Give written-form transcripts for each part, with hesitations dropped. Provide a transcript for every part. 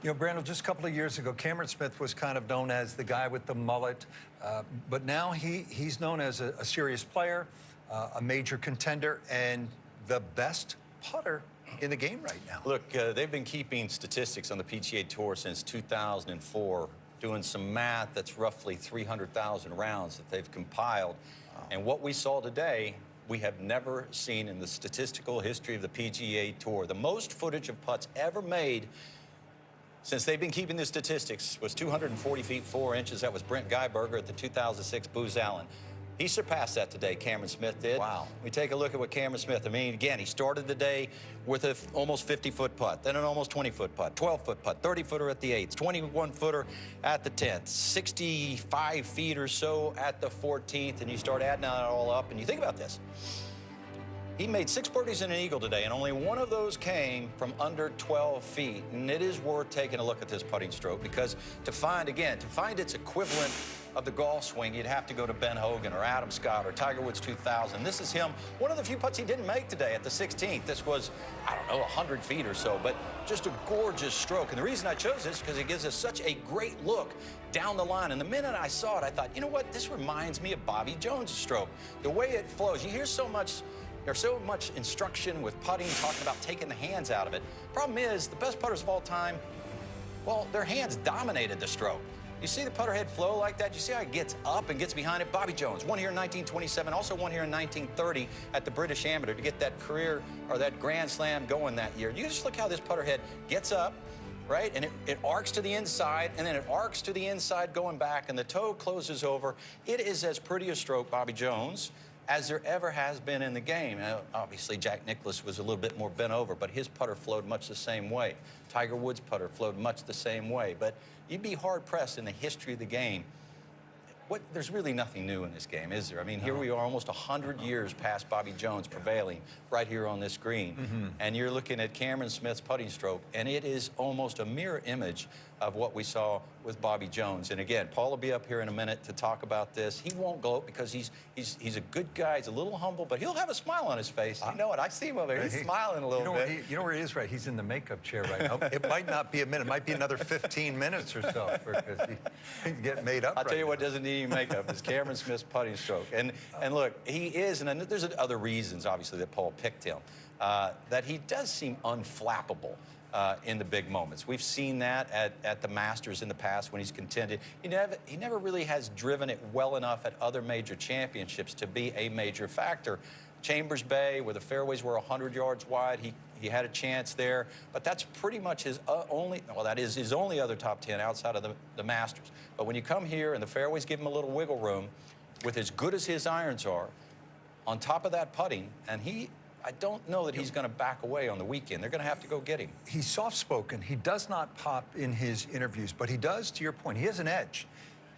You know, Brandel, just a couple of years ago, Cameron Smith was kind of known as the guy with the mullet, but now he's known as a serious player, a major contender, and the best putter in the game right now. Look, they've been keeping statistics on the PGA Tour since 2004, doing some math. That's roughly 300,000 rounds that they've compiled. Wow. And what we saw today, we have never seen in the statistical history of the PGA Tour. The most footage of putts ever made since they've been keeping the statistics was 240 feet 4 inches. That was Brent Geiberger at the 2006 Booz Allen. He surpassed that today, Cameron Smith did. Wow. We take a look at what Cameron Smith, I mean, again, he started the day with an almost 50-foot putt, then an almost 20-foot putt, 12-foot putt, 30-footer at the 8th, 21-footer at the 10th, 65 feet or so at the 14th, and you start adding that all up, and you think about this. He made 6 birdies and an eagle today, and only one of those came from under 12 feet. And it is worth taking a look at this putting stroke because to find its equivalent of the golf swing, you'd have to go to Ben Hogan or Adam Scott or Tiger Woods 2000. This is him. One of the few putts he didn't make today at the 16th. This was, I don't know, 100 feet or so, but just a gorgeous stroke. And the reason I chose this is because it gives us such a great look down the line. And the minute I saw it, I thought, you know what? This reminds me of Bobby Jones' stroke. The way it flows. You hear so much. There's so much instruction with putting, talking about taking the hands out of it. Problem is, the best putters of all time, well, their hands dominated the stroke. You see the putter head flow like that? You see how it gets up and gets behind it? Bobby Jones, one here in 1927, also one here in 1930 at the British Amateur to get that career or that Grand Slam going that year. You just look how this putter head gets up, right? And it arcs to the inside, and then it arcs to the inside going back, and the toe closes over. It is as pretty a stroke, Bobby Jones, as there ever has been in the game. Now, obviously, Jack Nicklaus was a little bit more bent over, but his putter flowed much the same way. Tiger Woods' putter flowed much the same way. But you'd be hard-pressed in the history of the game. There's really nothing new in this game, is there? I mean, here we are almost 100 years past Bobby Jones prevailing right here on this green. And you're looking at Cameron Smith's putting stroke, and it is almost a mirror image of what we saw with Bobby Jones. And again, Paul will be up here in a minute to talk about this. He won't gloat because he's a good guy. He's a little humble, but he'll have a smile on his face. You know what? I see him over there. He's smiling a little bit. You know where he is, right? He's in the makeup chair right now. It might not be a minute. It might be another 15 minutes or so because he's getting made up. I'll tell you what doesn't need any makeup is Cameron Smith's putting stroke. And look, he is, and there's other reasons, obviously, that Paul picked him, that he does seem unflappable in the big moments. We've seen that at the Masters in the past when he's contended. He never really has driven it well enough at other major championships to be a major factor. Chambers Bay, where the fairways were 100 yards wide, he had a chance there, but that's pretty much his only other top 10 outside of the Masters. But when you come here and the fairways give him a little wiggle room, with as good as his irons are, on top of that putting, and I don't know that he's going to back away on the weekend. They're going to have to go get him. He's soft-spoken. He does not pop in his interviews, but he does, to your point, he has an edge.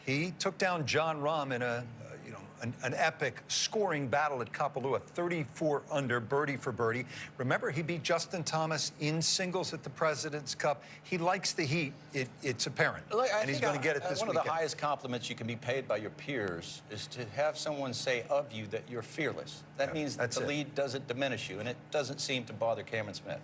He took down John Rahm in an epic scoring battle at Kapalua, 34 under, birdie for birdie. Remember, he beat Justin Thomas in singles at the President's Cup. He likes the heat. It's apparent, and he's going to get it this weekend. One of the highest compliments you can be paid by your peers is to have someone say of you that you're fearless. That means that the lead doesn't diminish you, and it doesn't seem to bother Cameron Smith.